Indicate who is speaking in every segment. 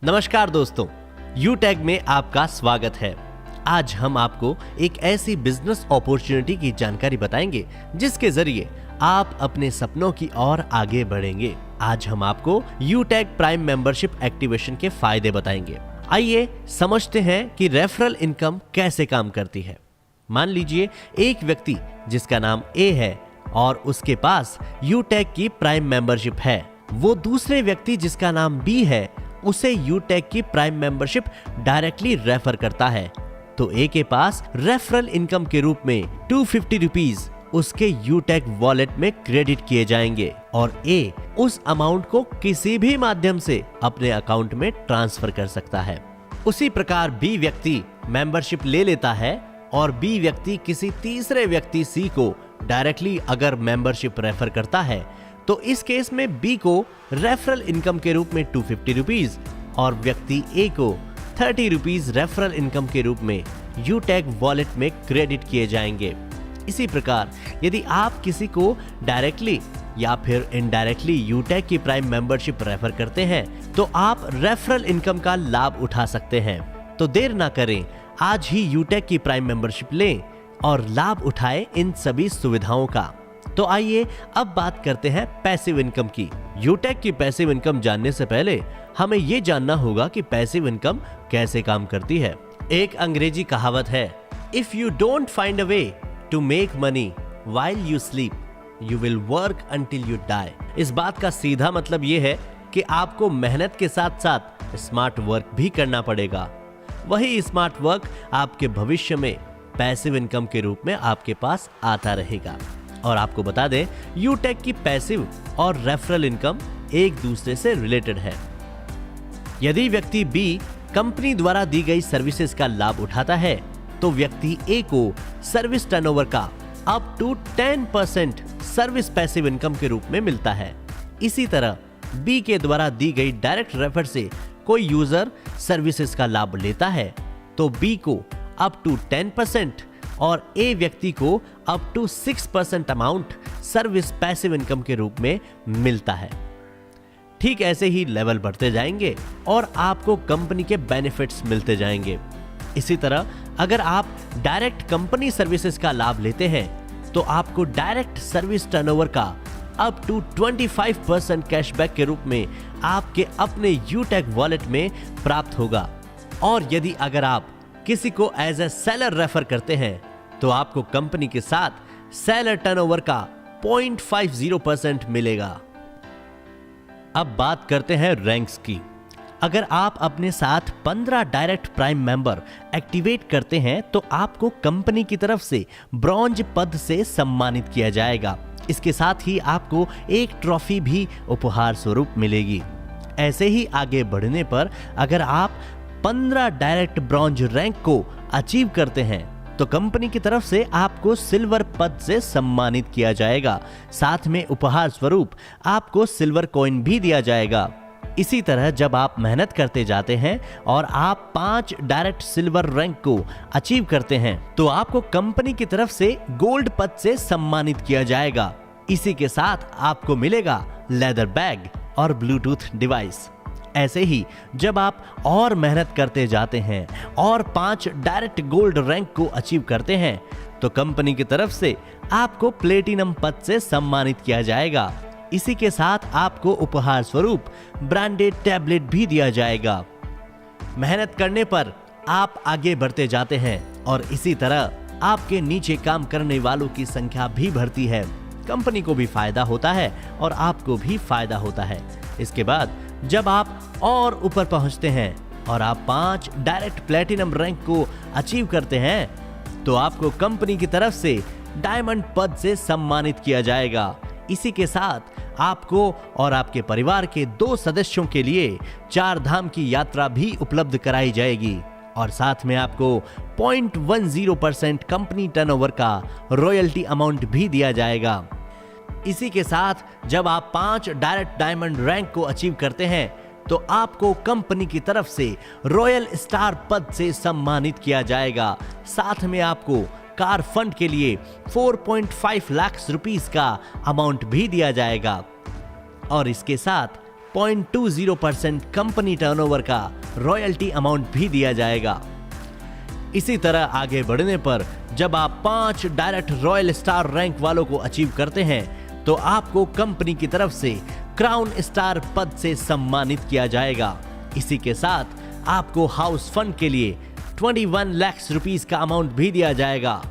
Speaker 1: नमस्कार दोस्तों, यूटेक में आपका स्वागत है। आज हम आपको एक ऐसी बिजनेस अपॉर्चुनिटी की जानकारी बताएंगे जिसके जरिए आप अपने सपनों की ओर आगे बढ़ेंगे। आज हम आपको यूटेक प्राइम मेंबरशिप एक्टिवेशन के फायदे बताएंगे। आइए समझते हैं कि रेफरल इनकम कैसे काम करती है। मान लीजिए एक व्यक्ति जिसका नाम ए है और उसके पास यूटेक की प्राइम मेंबरशिप है, वो दूसरे व्यक्ति जिसका नाम बी है उसे यूटेक की प्राइम मेंबरशिप डायरेक्टली रेफर करता है, तो ए के पास रेफरल इनकम के रूप में 250 रुपीज उसके यूटेक वॉलेट में क्रेडिट किए जाएंगे और ए उस अमाउंट को किसी भी माध्यम से अपने अकाउंट में ट्रांसफर कर सकता है। उसी प्रकार बी व्यक्ति मेंबरशिप ले लेता है और बी व्यक्ति किसी तीसरे व्यक्ति सी को डायरेक्टली अगर मेंबरशिप रेफर करता है, तो इस केस में बी को रेफरल इनकम के रूप में 250 रुपीज और व्यक्ति ए को 30 रुपीज रेफरल इनकम के रूप में यूटेक वॉलेट में क्रेडिट किए जाएंगे। इसी प्रकार यदि आप किसी को डायरेक्टली या फिर इनडायरेक्टली यूटेक की प्राइम मेंबरशिप रेफर करते हैं, तो आप रेफरल इनकम का लाभ उठा सकते हैं। तो देर ना करें, आज ही यूटेक की प्राइम मेंबरशिप लें और लाभ उठाएं इन सभी सुविधाओं का। तो आइए अब बात करते हैं पैसिव इनकम की। यूटेक की पैसिव इनकम जानने से पहले हमें यह जानना होगा कि पैसिव इनकम कैसे काम करती है। एक अंग्रेजी कहावत है, if you don't find a way to make money while you sleep, you will work until you die. इस बात का सीधा मतलब यह है कि आपको मेहनत के साथ साथ स्मार्ट वर्क भी करना पड़ेगा। वही स्मार्ट वर्क आपके भविष्य में पैसिव इनकम के रूप में आपके पास आता रहेगा। और आपको बता दें, यूटेक की पैसिव और रेफरल इनकम एक दूसरे से रिलेटेड है। यदि व्यक्ति बी कंपनी द्वारा दी गई सर्विसेज का लाभ उठाता है, तो व्यक्ति ए को सर्विस टर्नओवर का up to 10% service passive income के रूप में मिलता है। इसी तरह बी के द्वारा दी गई डायरेक्ट रेफर से कोई यूजर सर्विसेज का लाभ लेता है, तो बी को अप टू 10% और ए व्यक्ति को up to 6% amount service passive income के रूप में मिलता है। ठीक ऐसे ही लेवल बढ़ते जाएंगे और आपको कंपनी के बेनिफिट्स मिलते जाएंगे। इसी तरह अगर आप डायरेक्ट कंपनी सर्विसेज का लाभ लेते हैं, तो आपको डायरेक्ट सर्विस टर्नओवर का अप टू 25% कैशबैक के रूप में आपके अपने यूटेक वॉलेट में प्राप्त होगा। और यदि अगर आप किसी को एज ए सेलर रेफर करते हैं, तो आपको कंपनी के साथ सेलर टर्नओवर का 0.50% मिलेगा। अब बात करते हैं रैंक्स की। अगर आप अपने साथ 15 डायरेक्ट प्राइम मेंबर एक्टिवेट करते हैं, तो आपको कंपनी की तरफ से ब्रॉन्ज पद से सम्मानित किया जाएगा। इसके साथ ही आपको एक ट्रॉफी भी उपहार स्वरूप मिलेगी। ऐसे ही आगे बढ़ने पर अगर आप 15 डायरेक्ट ब्रॉन्ज रैंक को अचीव करते हैं, तो कंपनी की तरफ से आपको सिल्वर पद से सम्मानित किया जाएगा। साथ में उपहार स्वरूप आपको सिल्वर कॉइन भी दिया जाएगा। इसी तरह जब आप मेहनत करते जाते हैं और आप 5 डायरेक्ट सिल्वर रैंक को अचीव करते हैं, तो आपको कंपनी की तरफ से गोल्ड पद से सम्मानित किया जाएगा। इसी के साथ आपको मिलेगा लेदर बैग और ब्लूटूथ डिवाइस। ऐसे ही जब आप और मेहनत करते जाते हैं और 5 डायरेक्ट गोल्ड रैंक को अचीव करते हैं, तो कंपनी की तरफ से आपको प्लेटिनम पद से सम्मानित किया जाएगा। इसी के साथ आपको उपहार स्वरूप ब्रांडेड टैबलेट भी दिया जाएगा। मेहनत करने पर आप आगे बढ़ते जाते हैं और इसी तरह आपके नीचे काम करने वालों की संख्या भी बढ़ती है। कंपनी को भी फायदा होता है और आपको भी फायदा होता है। इसके बाद जब आप और ऊपर पहुंचते हैं और आप 5 डायरेक्ट प्लेटिनम रैंक को अचीव करते हैं, तो आपको कंपनी की तरफ से डायमंड पद से सम्मानित किया जाएगा। इसी के साथ आपको और आपके परिवार के 2 सदस्यों के लिए 4 धाम की यात्रा भी उपलब्ध कराई जाएगी और साथ में आपको 0.10% कंपनी टर्नओवर का रॉयल्टी अमाउंट भी दिया जाएगा। इसी के साथ जब आप 5 डायरेक्ट डायमंड रैंक को अचीव करते हैं, तो आपको कंपनी की तरफ से रॉयल स्टार पद से सम्मानित किया जाएगा। साथ में आपको कार फंड के लिए 4.5 लाख रुपीस का अमाउंट भी दिया जाएगा। और इसके साथ 0.20% कंपनी टर्नओवर का रॉयल्टी अमाउंट भी दिया जाएगा। इसी तरह आगे बढ़ने पर जब आप 5 डायरेक्ट रॉयल स्टार रैंक वालों को अचीव करते हैं तो आपको कंपनी की तरफ से क्राउन स्टार पद से सम्मानित किया जाएगा। इसी के साथ आपको हाउस फंड के लिए 21 लाख रुपीस का अमाउंट भी दिया जाएगा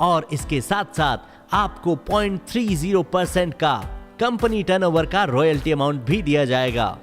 Speaker 1: और इसके साथ साथ आपको 0.30% का कंपनी टर्नओवर का रॉयल्टी अमाउंट भी दिया जाएगा।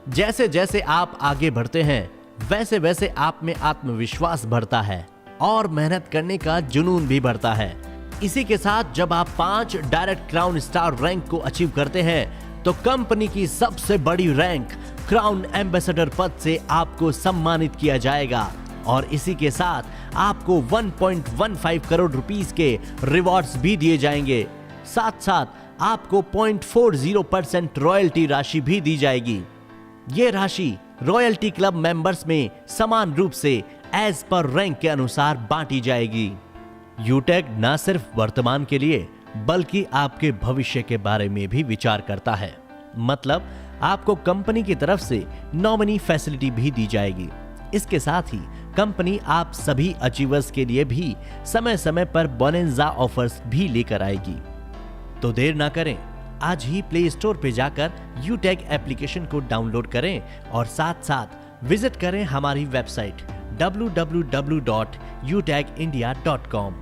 Speaker 1: जैसे जैसे आप आगे बढ़ते हैं वैसे वैसे आप में आत्मविश्वास बढ़ता है और मेहनत करने का जुनून भी बढ़ता है। इसी के साथ जब आप 5 डायरेक्ट क्राउन स्टार रैंक को अचीव करते हैं तो कंपनी की सबसे बड़ी रैंक क्राउन एम्बेसडर पद से आपको सम्मानित किया जाएगा और इसी के साथ आपको 1.15 करोड़ रुपीस के रिवॉर्ड्स भी दिए जाएंगे। साथ साथ आपको 0.40% रॉयल्टी राशि भी दी जाएगी। ये राशि रॉयल्टी क्लब मेंबर्स में समान रूप से एज पर रैंक के अनुसार बांटी जाएगी। यूटैग न सिर्फ वर्तमान के लिए बल्कि आपके भविष्य के बारे में भी विचार करता है। मतलब आपको कंपनी की तरफ से नॉमिनी फैसिलिटी भी दी जाएगी। इसके साथ ही कंपनी आप सभी अचीवर्स के लिए भी समय समय पर बोनंजा ऑफर्स भी लेकर आएगी। तो देर ना करें, आज ही प्ले स्टोर पे जाकर यूटैग एप्लीकेशन को डाउनलोड करें और साथ साथ विजिट करें हमारी वेबसाइट www.utagindia.com।